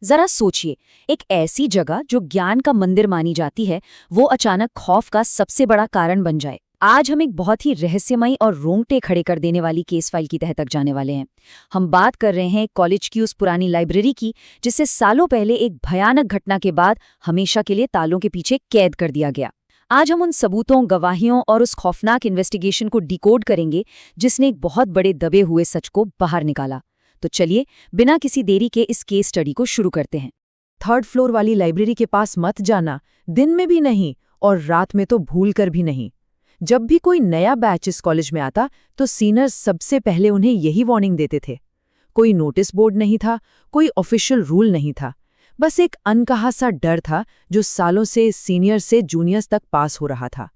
जरा सोचिए, एक ऐसी जगह जो ज्ञान का मंदिर मानी जाती है, वो अचानक खौफ का सबसे बड़ा कारण बन जाए। आज हम एक बहुत ही रहस्यमयी और रोंगटे खड़े कर देने वाली केस फाइल की तह तक जाने वाले हैं। हम बात कर रहे हैं कॉलेज की उस पुरानी लाइब्रेरी की, जिसे सालों पहले एक भयानक घटना के बाद हमेशा के लिए तालों के पीछे कैद कर दिया गया। आज हम उन सबूतों, गवाहियों और उस खौफनाक इन्वेस्टिगेशन को डिकोड करेंगे जिसने एक बहुत बड़े दबे हुए सच को बाहर निकाला। तो चलिए, बिना किसी देरी के इस केस स्टडी को शुरू करते हैं। 3rd फ्लोर वाली लाइब्रेरी के पास मत जाना, दिन में भी नहीं और रात में तो भूल कर भी नहीं। जब भी कोई नया बैच इस कॉलेज में आता तो सीनियर्स सबसे पहले उन्हें यही वार्निंग देते थे। कोई नोटिस बोर्ड नहीं था, कोई ऑफिशियल रूल नहीं था, बस एक अनकहा सा डर था जो सालों से सीनियर से जूनियर्स तक पास हो रहा था।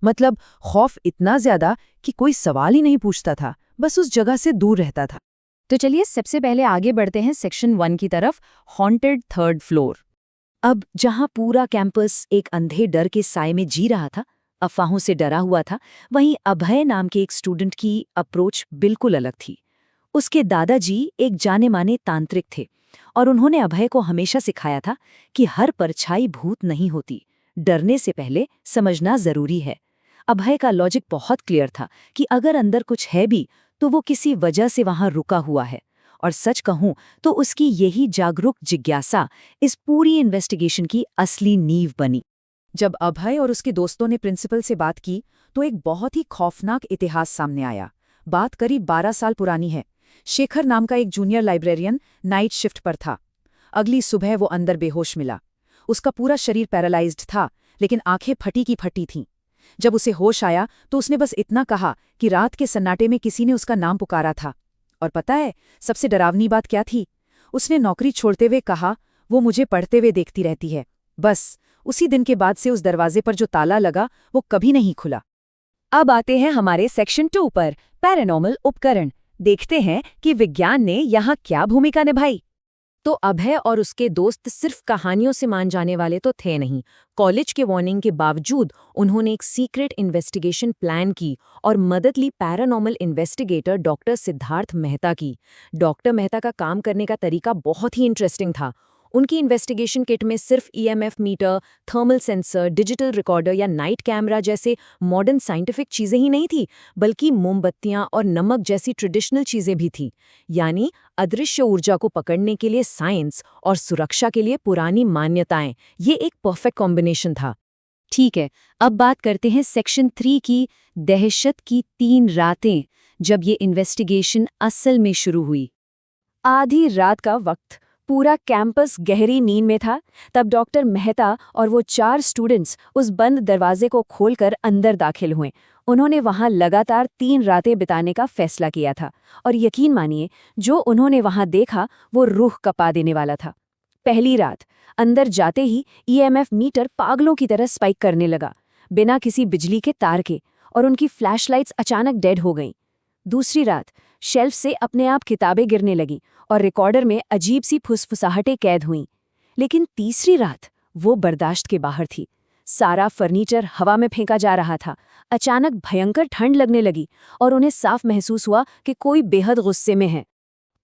मतलब खौफ इतना ज्यादा कि कोई सवाल ही नहीं पूछता था, बस उस जगह से दूर रहता था। तो चलिए सबसे पहले आगे बढ़ते हैं सेक्शन 1 की तरफ, हॉन्टेड 3rd फ्लोर। अब जहां पूरा कैंपस एक अंधे डर के साए में जी रहा था, अफवाहों से डरा हुआ था, वहीं अभय नाम के एक स्टूडेंट की अप्रोच बिल्कुल अलग थी। उसके दादाजी एक जाने माने तांत्रिक थे और उन्होंने अभय को हमेशा सिखाया था कि हर परछाई भूत नहीं होती, डरने से पहले समझना जरूरी है। अभय का लॉजिक बहुत क्लियर था कि अगर अंदर कुछ है भी तो वो किसी वजह से वहां रुका हुआ है। और सच कहूं तो उसकी यही जागरूक जिज्ञासा इस पूरी इन्वेस्टिगेशन की असली नींव बनी। जब अभय और उसके दोस्तों ने प्रिंसिपल से बात की तो एक बहुत ही खौफनाक इतिहास सामने आया। बात करीब 12 साल पुरानी है। शेखर नाम का एक जूनियर लाइब्रेरियन नाइट शिफ्ट पर था। अगली सुबह वो अंदर बेहोश मिला। उसका पूरा शरीर पैरालाइज्ड था, लेकिन आंखें फटी की फटी थीं। जब उसे होश आया तो उसने बस इतना कहा कि रात के सन्नाटे में किसी ने उसका नाम पुकारा था। और पता है सबसे डरावनी बात क्या थी? उसने नौकरी छोड़ते हुए कहा, वो मुझे पढ़ते हुए देखती रहती है। बस उसी दिन के बाद से उस दरवाजे पर जो ताला लगा वो कभी नहीं खुला। अब आते हैं हमारे सेक्शन 2 पर, पैरानॉर्मल उपकरण। देखते हैं कि विज्ञान ने यहाँ क्या भूमिका निभाई। तो अभय और उसके दोस्त सिर्फ कहानियों से मान जाने वाले तो थे नहीं। कॉलेज के वार्निंग के बावजूद उन्होंने एक सीक्रेट इन्वेस्टिगेशन प्लान की और मदद ली paranormal investigator doctor Siddharth Mehta की। डॉक्टर मेहता का काम करने का तरीका बहुत ही इंटरेस्टिंग था। उनकी इन्वेस्टिगेशन किट में सिर्फ EMF meter, thermal sensor, digital recorder या नाइट कैमरा जैसे मॉडर्न साइंटिफिक चीजें ही नहीं थी, बल्कि मोमबत्तियां और नमक जैसी ट्रेडिशनल चीजें भी थी। यानी अदृश्य ऊर्जा को पकड़ने के लिए साइंस और सुरक्षा के लिए पुरानी मान्यताएं। ये एक परफेक्ट कॉम्बिनेशन था। ठीक है, अब बात करते हैं सेक्शन 3 की, दहशत की 3 रातें, जब ये इन्वेस्टिगेशन असल में शुरू हुई। आधी रात का वक्त, पूरा कैंपस गहरी नींद में था। तब डॉक्टर मेहता और वो 4 स्टूडेंट्स उस बंद दरवाजे को खोलकर अंदर दाखिल हुए। उन्होंने वहां लगातार 3 रातें बिताने का फैसला किया था और यकीन मानिए, जो उन्होंने वहां देखा वो रूह कपा देने वाला था। पहली रात, अंदर जाते ही ईएमएफ मीटर पागलों की तरह स्पाइक करने लगा, बिना किसी बिजली के तार के, और उनकी फ्लैशलाइट्स अचानक डेड हो गईं। दूसरी रात, शेल्फ से अपने आप किताबें गिरने लगीं और रिकॉर्डर में अजीब सी फुसफुसाहटें कैद हुईं। लेकिन तीसरी रात वो बर्दाश्त के बाहर थी। सारा फर्नीचर हवा में फेंका जा रहा था। अचानक भयंकर ठंड लगने लगी और उन्हें साफ महसूस हुआ कि कोई बेहद गुस्से में है।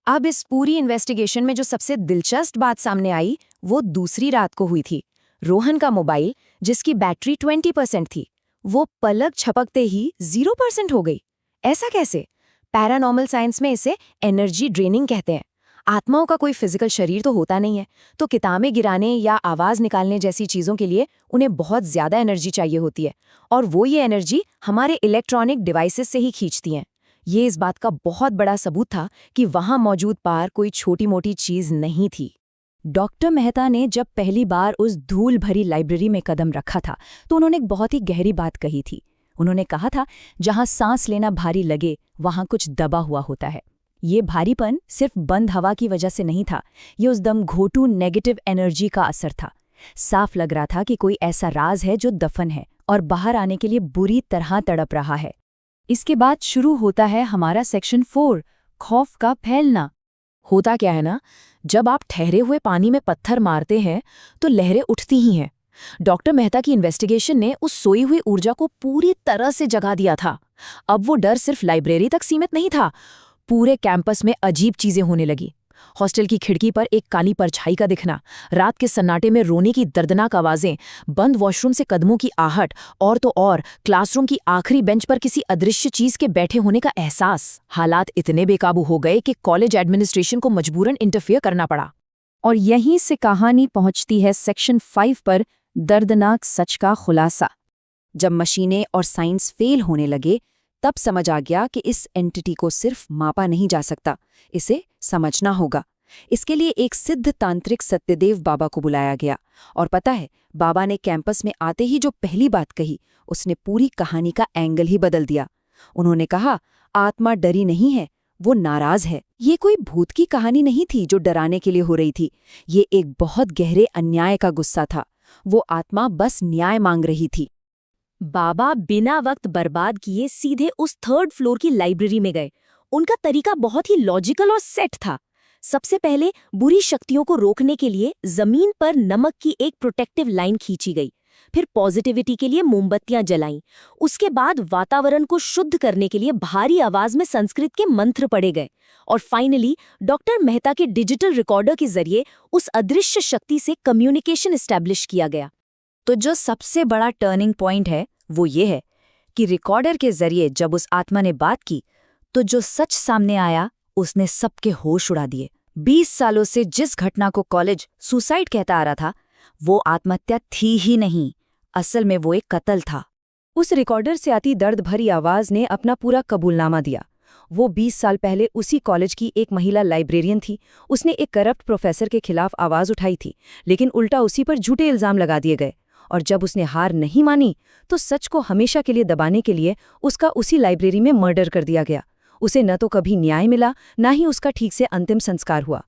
अब इस पूरी इन्वेस्टिगेशन में जो सबसे दिलचस्प बात सामने आई वो दूसरी रात को हुई थी। रोहन का मोबाइल, जिसकी बैटरी 20% थी, वो पलक झपकते ही 0% हो गई। ऐसा कैसे? पैरानॉर्मल साइंस में इसे एनर्जी ड्रेनिंग कहते हैं। आत्माओं का कोई फिजिकल शरीर तो होता नहीं है, तो किताबें गिराने या आवाज निकालने जैसी चीजों के लिए उन्हें बहुत ज्यादा एनर्जी चाहिए होती है, और वो ये एनर्जी हमारे इलेक्ट्रॉनिक डिवाइसेस से ही खींचती हैं। ये इस बात का बहुत बड़ा सबूत था कि वहां मौजूद पार कोई छोटी मोटी चीज नहीं थी। डॉक्टर मेहता ने जब पहली बार उस धूल भरी लाइब्रेरी में कदम रखा था तो उन्होंने एक बहुत ही गहरी बात कही थी। उन्होंने कहा था, जहां सांस लेना भारी लगे वहां कुछ दबा हुआ होता है। ये भारीपन सिर्फ बंद हवा की वजह से नहीं था, ये उस दम घोटू नेगेटिव एनर्जी का असर था। साफ लग रहा था कि कोई ऐसा राज है जो दफन है और बाहर आने के लिए बुरी तरह तड़प रहा है। इसके बाद शुरू होता है हमारा सेक्शन 4, खौफ का फैलना। होता क्या है ना, जब आप ठहरे हुए पानी में पत्थर मारते हैं तो लहरें उठती ही हैं। डॉक्टर मेहता की इन्वेस्टिगेशन ने उस सोई हुई ऊर्जा को पूरी तरह से जगा दिया था। अब वो डर सिर्फ लाइब्रेरी तक सीमित नहीं था, पूरे कैंपस में अजीब चीजें होने लगी। हॉस्टल की खिड़की पर एक काली परछाई का दिखना, रात के सन्नाटे में रोने की दर्दनाक आवाजें, बंद वॉशरूम से कदमों की आहट और तो और क्लासरूम की आखिरी बेंच पर किसी अदृश्य चीज के बैठे होने का एहसास। हालात इतने बेकाबू हो गए कि कॉलेज एडमिनिस्ट्रेशन को मजबूरन इंटरफेयर करना पड़ा। और यहीं से कहानी पहुंचती है सेक्शन 5 पर, दर्दनाक सच का खुलासा। जब मशीनें और साइंस फेल होने लगे, तब समझ आ गया कि इस एंटिटी को सिर्फ मापा नहीं जा सकता, इसे समझना होगा। इसके लिए एक सिद्ध तांत्रिक सत्यदेव बाबा को बुलाया गया। और पता है, बाबा ने कैंपस में आते ही जो पहली बात कही, उसने पूरी कहानी का एंगल ही बदल दिया। उन्होंने कहा, आत्मा डरी नहीं है, वो नाराज है। ये कोई भूत की कहानी नहीं थी जो डराने के लिए हो रही थी। ये एक बहुत गहरे अन्याय का गुस्सा था। वो आत्मा बस न्याय मांग रही थी। बाबा बिना वक्त बर्बाद किए सीधे उस 3rd फ्लोर की लाइब्रेरी में गए। उनका तरीका बहुत ही लॉजिकल और सेट था। सबसे पहले बुरी शक्तियों को रोकने के लिए जमीन पर नमक की एक प्रोटेक्टिव लाइन खींची गई, फिर पॉजिटिविटी के लिए मोमबत्तियां जलाईं। उसके बाद वातावरण को शुद्ध करने के लिए भारी आवाज में संस्कृत के मंत्र पढ़े गए, और फाइनली डॉक्टर मेहता के डिजिटल रिकॉर्डर के जरिए उस अदृश्य शक्ति से कम्युनिकेशन एस्टैब्लिश किया गया। तो जो सबसे बड़ा टर्निंग पॉइंट है वो ये है कि रिकॉर्डर के जरिए जब उस आत्मा ने बात की, तो जो सच सामने आया उसने सबके होश उड़ा दिए। 20 सालों से जिस घटना को कॉलेज सुसाइड कहता आ रहा था, वो आत्महत्या थी ही नहीं, असल में वो एक कत्ल था। उस रिकॉर्डर से आती दर्द भरी आवाज ने अपना पूरा कबूलनामा दिया। वो 20 साल पहले उसी कॉलेज की एक महिला लाइब्रेरियन थी। उसने एक करप्ट प्रोफेसर के खिलाफ आवाज उठाई थी, लेकिन उल्टा उसी पर झूठे इल्जाम लगा दिए गए। और जब उसने हार नहीं मानी, तो सच को हमेशा के लिए दबाने के लिए उसका उसी लाइब्रेरी में मर्डर कर दिया गया। उसे न तो कभी न्याय मिला, न ही उसका ठीक से अंतिम संस्कार हुआ।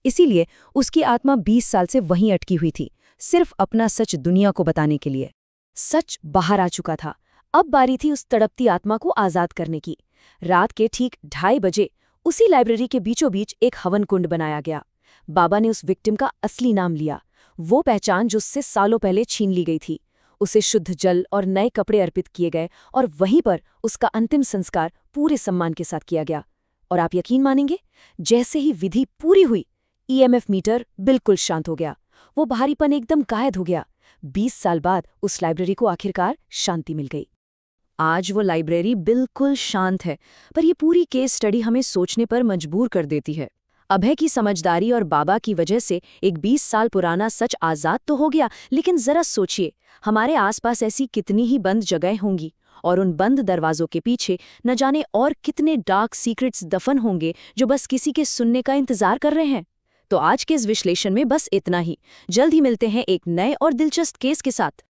इसीलिए उसकी आत्मा 20 साल से वहीं अटकी हुई थी, सिर्फ अपना सच दुनिया को बताने के लिए। सच बाहर आ चुका था। अब बारी थी उस तड़पती आत्मा को आजाद करने की। रात के ठीक 2:30 बजे उसी लाइब्रेरी के बीचों बीच एक हवन कुंड बनाया गया। बाबा ने उस विक्टिम का असली नाम लिया, वो पहचान जो उससे सालों पहले छीन ली गई थी। उसे शुद्ध जल और नए कपड़े अर्पित किए गए, और वहीं पर उसका अंतिम संस्कार पूरे सम्मान के साथ किया गया। और आप यकीन मानेंगे, जैसे ही विधि पूरी हुई, ईएमएफ मीटर बिल्कुल शांत हो गया। वो भारीपन एकदम गायब हो गया। 20 साल बाद उस लाइब्रेरी को आखिरकार शांति मिल गई। आज वो लाइब्रेरी बिल्कुल शांत है, पर ये पूरी केस स्टडी हमें सोचने पर मजबूर कर देती है। अभय की समझदारी और बाबा की वजह से एक 20 साल पुराना सच आज़ाद तो हो गया, लेकिन जरा सोचिए, हमारे आसपास ऐसी कितनी ही बंद जगह होंगी, और उन बंद दरवाजों के पीछे न जाने और कितने डार्क सीक्रेट्स दफन होंगे जो बस किसी के सुनने का इंतजार कर रहे हैं। तो आज के इस विश्लेषण में बस इतना ही। जल्द ही मिलते हैं एक नए और दिलचस्प केस के साथ।